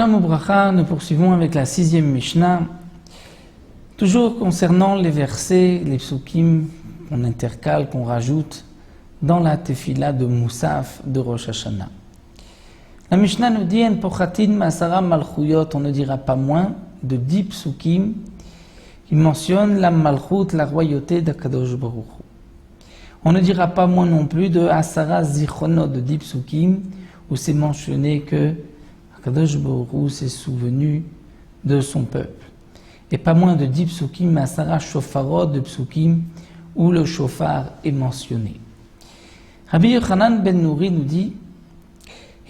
Shalom Ubracha, nous poursuivons avec la 6e Mishnah, toujours concernant les versets, les psukim qu'on intercale, qu'on rajoute dans la tefila de Moussaf de Rosh Hashanah. La Mishnah nous dit En pochatin ma'asara malchuyot, on ne dira pas moins de 10 psukim qui mentionnent la malchut, la royauté d'Akadosh Baruch Hu. On ne dira pas moins non plus de asara zichronot, de 10 psukim où c'est mentionné que Akadosh Baruch Hu s'est souvenu de son peuple. Et pas moins de 10 psukim, asara shofarot, de psukim où le shofar est mentionné. Rabbi Yochanan ben Nouri nous dit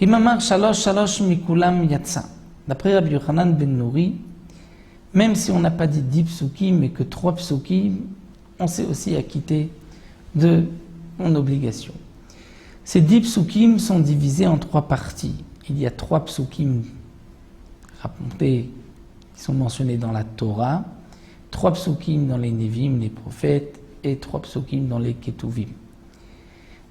Himamar shalosh shalosh mikulam yatsa. D'après Rabbi Yochanan ben Nouri, même si on n'a pas dit 10 psukim mais que 3 psukim, on s'est aussi acquitté de mon obligation. Ces 10 psukim sont divisés en 3 parties. Il y a 3 psukim racontés qui sont mentionnés dans la Torah, 3 psukim dans les Nevim, les prophètes, et 3 psukim dans les Ketuvim.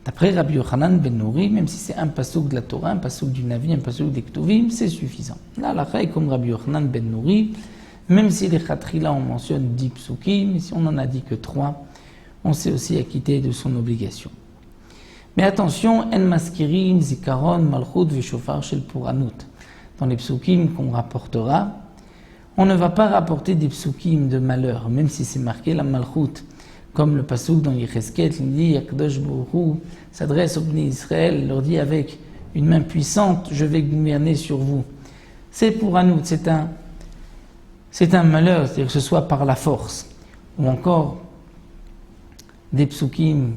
D'après Rabbi Yochanan ben Nouri, même si c'est un pasuk de la Torah, un pasuk du Navi, un pasuk des Ketuvim, c'est suffisant. Là, la est comme Rabbi Yochanan ben Nouri, même si les Khatrila on mentionne 10 psukim, si on n'en a dit que 3, on s'est aussi acquitté de son obligation. Mais attention, en maskirim, zikaron, malchut, veshofar, shel puranut. Dans les psukim qu'on rapportera, on ne va pas rapporter des psukim de malheur, même si c'est marqué la malchut. Comme le pasuk dans Yecheskel, il dit, Akadosh Baruch Hu s'adresse aux Bnei Israël, leur dit avec une main puissante, je vais gouverner sur vous. C'est puranut, c'est un malheur, c'est-à-dire que ce soit par la force, ou encore des psukim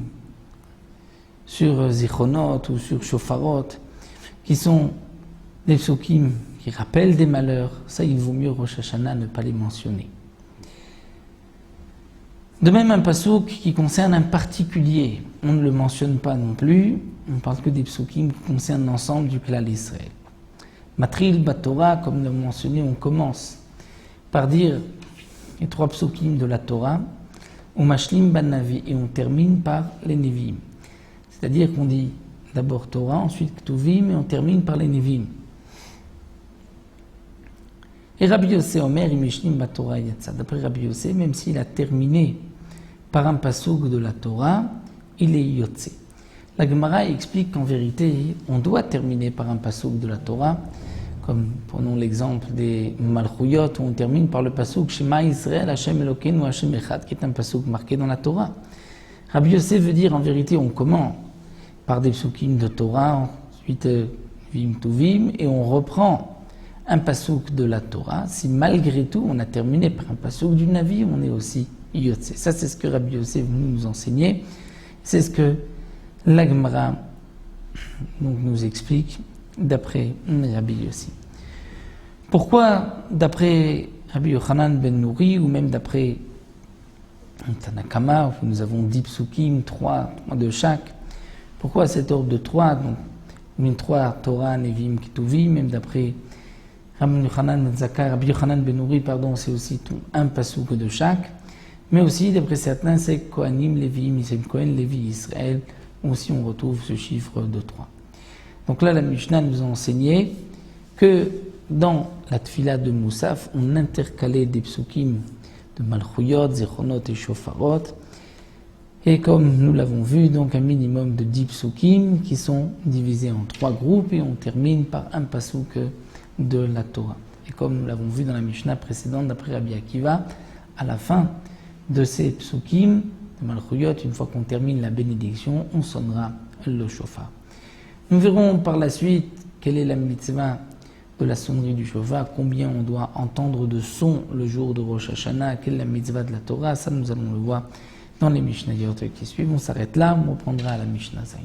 sur Zichronot ou sur Shofarot, qui sont des psukim qui rappellent des malheurs, ça il vaut mieux Rosh Hashanah ne pas les mentionner. De même un pasuk qui concerne un particulier, on ne le mentionne pas non plus, on parle que des psukim qui concernent l'ensemble du klal Israël. Matril Batorah, comme nous l'avons mentionné, on commence par dire les 3 psukim de la Torah, ou Mashlim ban Navi, et on termine par les Nevim. C'est-à-dire qu'on dit d'abord Torah, ensuite Ketuvim, et on termine par les Nevim. Et Rabbi Yossé Omer, Imeshlim Batorah Yatsa. D'après Rabbi Yossé, même s'il a terminé par un pasuk de la Torah, il est Yotse. La Gemara explique qu'en vérité, on doit terminer par un pasuk de la Torah, comme prenons l'exemple des Malchuyot, où on termine par le pasuk Shema Israël, Hashem Elokeinu, Hashem Echad, qui est un pasuk marqué dans la Torah. Rabbi Yossé veut dire en vérité, on commence par des psukim de Torah, ensuite Vim Tuvim, et on reprend un pasuk de la Torah. Si malgré tout on a terminé par un pasuk du Navi, on est aussi Yotse. Ça c'est ce que Rabbi Yossé veut nous enseigner. C'est ce que la Gemara nous explique d'après Rabbi Yossé. Pourquoi d'après Rabbi Yochanan ben Nouri ou même d'après Tanakama, où nous avons 10 psukim, 3 de chaque, pourquoi cet ordre de 3, donc 3 Torah, Nevim, Ketuvim, même d'après Rabbi Yochanan ben Nouri, c'est aussi un pasuk de chaque, mais aussi d'après certains c'est Kohanim, Lévi, c'est Kohen, Lévi, Israël, aussi on retrouve ce chiffre de 3. Donc là la Mishnah nous a enseigné que dans la tefila de Moussaf, on intercalait des psukim de Malchuyot, Zichronot et Shofarot, et comme nous l'avons vu, donc un minimum de 10 psukim qui sont divisés en 3 groupes et on termine par un pasuk de la Torah. Et comme nous l'avons vu dans la Mishnah précédente d'après Rabbi Akiva, à la fin de ces psukim de Malchuyot, une fois qu'on termine la bénédiction, on sonnera le shofar. Nous verrons par la suite quelle est la mitzvah de la sonnerie du shofar, combien on doit entendre de son le jour de Rosh Hashanah, quelle est la mitzvah de la Torah, ça nous allons le voir dans les Mishnayot qui suivent. On s'arrête là, on reprendra à la Mishnah 5.